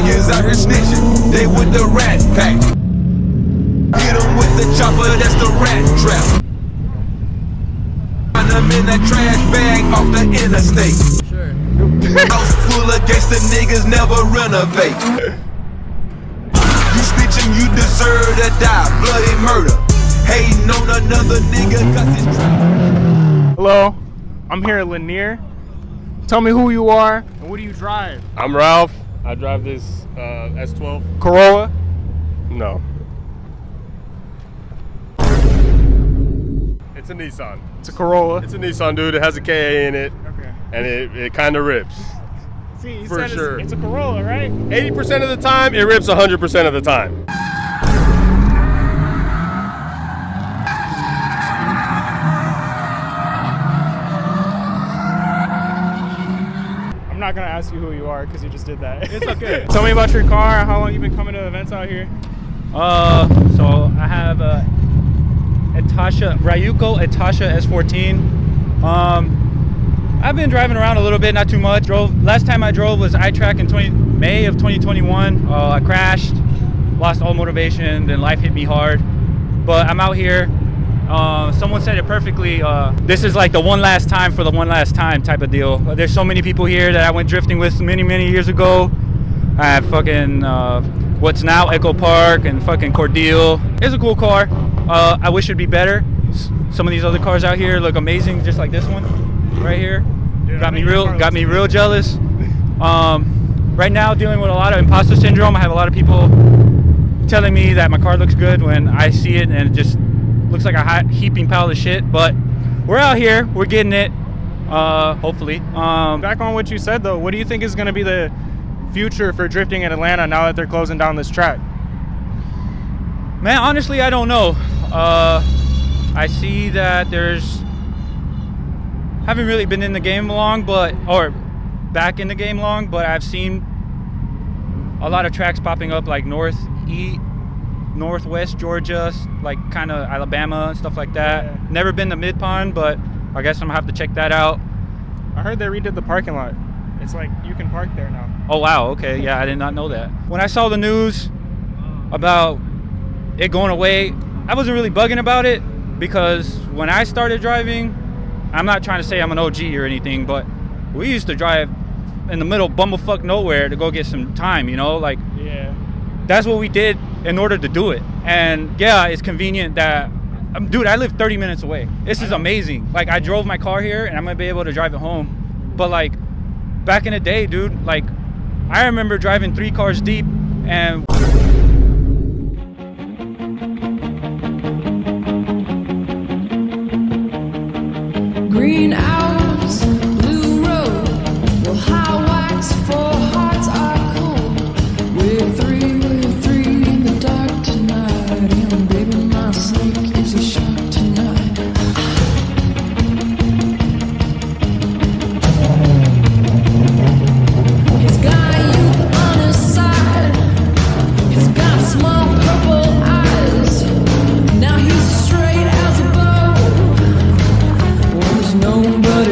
niggas out here snitching, they with the rat pack. Hit them with the chopper, that's the rat trap. Find them in that trash bag off the interstate. Sure. House full of gangsta niggas never renovate. You snitching, you deserve to die, bloody murder. Hating on another nigga cause it's trap. Hello, I'm here at Lanier. Tell me who you are and what do you drive? I'm Ralph. I drive this S12. Corolla? No. It's a Nissan. It's a Corolla. It's a Nissan, dude. It has a KA in it. Okay. And it kind of rips. See, you For said sure. it's a Corolla, right? 80% of the time, it rips 100% of the time. I'm not gonna ask you who you are because you just did that. It's okay. Tell me about your car, how long you've been coming to events out here? So I have a Ryuko Etasha S14. I've been driving around a little bit, not too much. Last time I drove was iTrack in May of 2021. I crashed, lost all motivation, then life hit me hard. But I'm out here. Someone said it perfectly. This is like the one last time for the one last time type of deal. There's so many people here that I went drifting with many years ago. I have fucking what's now Echo Park and fucking Cordeal. It's a cool car. I wish it'd be better. Some of these other cars out here look amazing, just like this one right here. Dude, got me real jealous. Right now, dealing with a lot of imposter syndrome. I have a lot of people telling me that my car looks good when I see it, and it just looks like a hot heaping pile of shit. But we're out here, we're getting it. Hopefully. Back on what you said though, what do you think is gonna be the future for drifting in Atlanta now that they're closing down this track? Man, honestly, I don't know. I see that haven't really been in the game long, or back in the game long, but I've seen a lot of tracks popping up like Northwest Georgia, like kind of Alabama and stuff like that. Yeah. Never been to Mid-Pond, but I guess I'm gonna have to check that out. I heard they redid the parking lot. It's like you can park there now. Oh wow, okay, yeah, I did not know that. When I saw the news about it going away, I wasn't really bugging about it because when I started driving, I'm not trying to say I'm an OG or anything, but we used to drive in the middle of bumblefuck nowhere to go get some time, you know, like Yeah. that's what we did in order to do it. And yeah, it's convenient that, dude, I live 30 minutes away. This is amazing. Like I drove my car here and I'm gonna be able to drive it home. But like back in the day, dude, like I remember driving 3 cars deep and green hours, blue road. Well, high wax for hearts are cold. We're three in the dark tonight. And baby, my snake is a shark tonight. He's got youth on his side. He's got small purple eyes. Now he's straight as a bow. There's nobody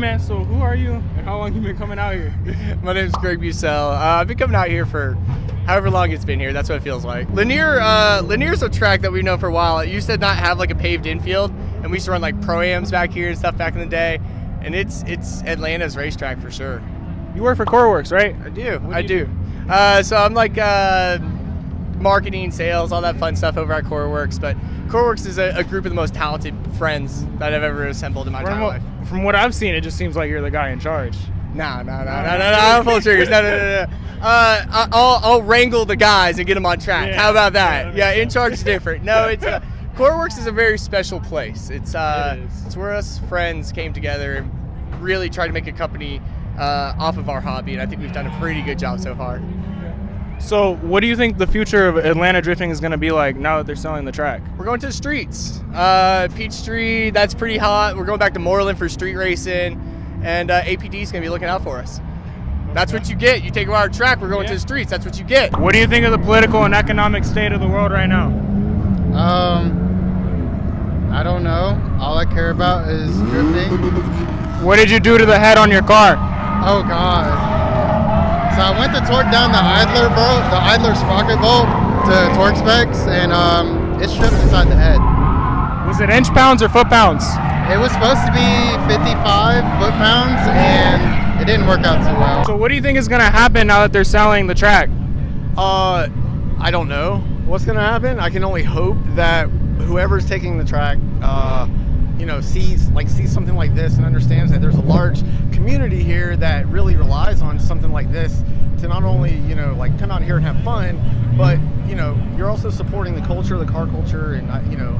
man, so who are you and how long you been coming out here? My name's Greg Bucell. I've been coming out here for however long it's been here. That's what it feels like. Lanier's a track that we've known for a while. It used to not have like a paved infield, and we used to run like pro-ams back here and stuff back in the day. And it's Atlanta's racetrack for sure. You work for Koruworks, right? I do. What I do you do. So I'm like marketing, sales, all that fun stuff over at Koruworks. But Koruworks is a group of the most talented friends that I've ever assembled in my entire life. From what I've seen, it just seems like you're the guy in charge. No. I don't pull triggers. No. I'll wrangle the guys and get them on track. Yeah. How about that? Yeah, in charge is different. No, it's Koruworks is a very special place. It's where us friends came together and really tried to make a company off of our hobby, and I think we've done a pretty good job so far. So what do you think the future of Atlanta drifting is going to be like now that they're selling the track? We're going to the streets. Peachtree, that's pretty hot. We're going back to Moreland for street racing, and APD is going to be looking out for us. That's what you get. You take our track, we're going to the streets. That's what you get. What do you think of the political and economic state of the world right now? I don't know. All I care about is drifting. What did you do to the head on your car? Oh God. So I went to torque down the idler sprocket bolt to torque specs, and it stripped inside the head. Was it inch pounds or foot pounds? It was supposed to be 55 foot-pounds, and it didn't work out too well. So what do you think is going to happen now that they're selling the track? I don't know what's going to happen. I can only hope that whoever's taking the track, sees something like this and understands that there's a large community here that really relies on something like this to not only, come out here and have fun, but, you're also supporting the culture, the car culture, and,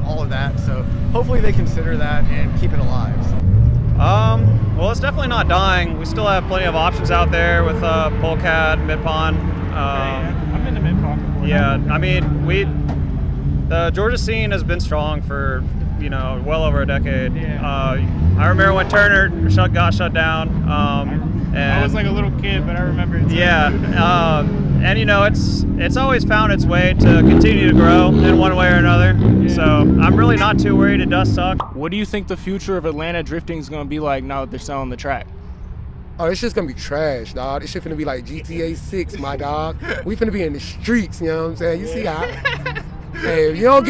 all of that. So hopefully they consider that and keep it alive. Well, it's definitely not dying. We still have plenty of options out there with Polecat, Mid-Pond. I've been to Mid-Pond before. Yeah, I mean, the Georgia scene has been strong for, well over a decade. Yeah. I remember when Turner got shut down. I was like a little kid, but I remember it too. Yeah, and it's always found its way to continue to grow in one way or another. Yeah. So I'm really not too worried it does suck. What do you think the future of Atlanta drifting is going to be like now that they're selling the track? Oh, it's just gonna be trash, dog. This shit finna be like GTA 6, my dog. We finna be in the streets, you know what I'm saying? You see how? Hey, if you don't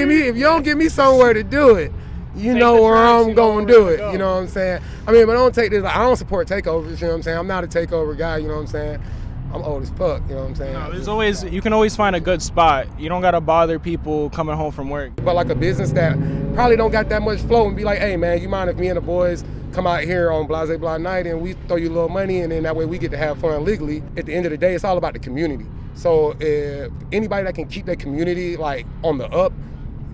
give me somewhere to do it, you know where I'm gonna do it. You know what I'm saying? I mean, but don't take this. I don't support takeovers. You know what I'm saying? I'm not a takeover guy. You know what I'm saying? I'm old as fuck. You know what I'm saying? No, you can always find a good spot. You don't gotta bother people coming home from work. But like a business that probably don't got that much flow and be like, hey man, you mind if me and the boys come out here on Blase Blah night and we throw you a little money, and then that way we get to have fun legally. At the end of the day, it's all about the community. So if anybody that can keep their community like on the up,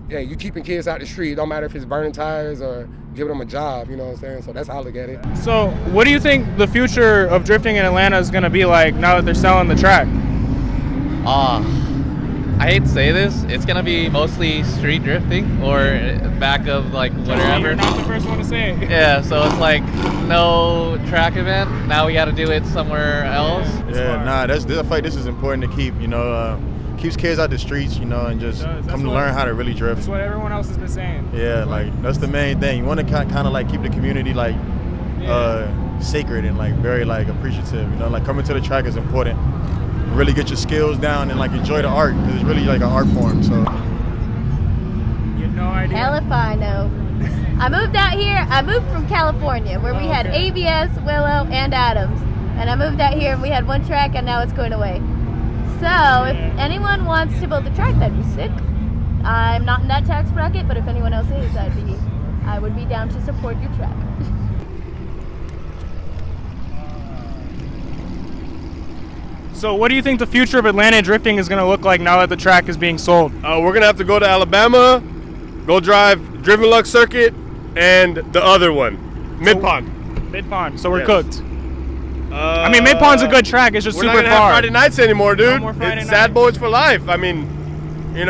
yeah, you keeping kids out the street. It don't matter if it's burning tires or giving them a job, you know what I'm saying? So that's how I look at it. So what do you think the future of drifting in Atlanta is gonna be like now that they're selling the track? I hate to say this, it's gonna be mostly street drifting or back of like whatever. You're not the first one to say it. Yeah, so it's like no track event. Now we got to do it somewhere else. I feel like this is important to keep. Keeps kids out the streets, and just come to learn how to really drift. That's what everyone else has been saying. Yeah, like that's the main thing. You want to kind of like keep the community like sacred and like very like appreciative. Like coming to the track is important. Really get your skills down and like enjoy the art because it's really like an art form. So you have no idea. Hell if I know. I moved out here. I moved from California where we had ABS, Willow, and Adams, and I moved out here and we had one track and now it's going away. So if anyone wants to build a track, that'd be sick. I'm not in that tax bracket, but if anyone else is, I would be down to support your track. So what do you think the future of Atlanta drifting is going to look like now that the track is being sold? We're going to have to go to Alabama, go drive Driven Lux Circuit, and the other one, Mid-Pond. Mid-Pond, so we're cooked. I mean, Mid-Pond's a good track, it's just super far. We're not going to have Friday nights anymore, dude. No more Friday it's sad nights. boys for life. I mean, we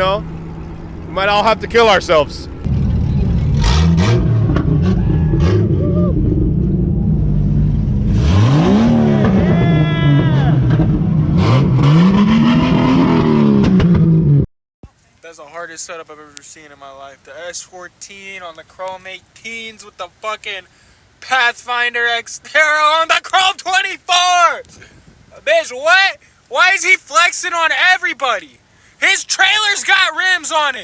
might all have to kill ourselves. That's the hardest setup I've ever seen in my life. The S14 on the Chrome 18s with the fucking Pathfinder Xterra on the Chrome 24s. Bitch, what? Why is he flexing on everybody? His trailer's got rims on it.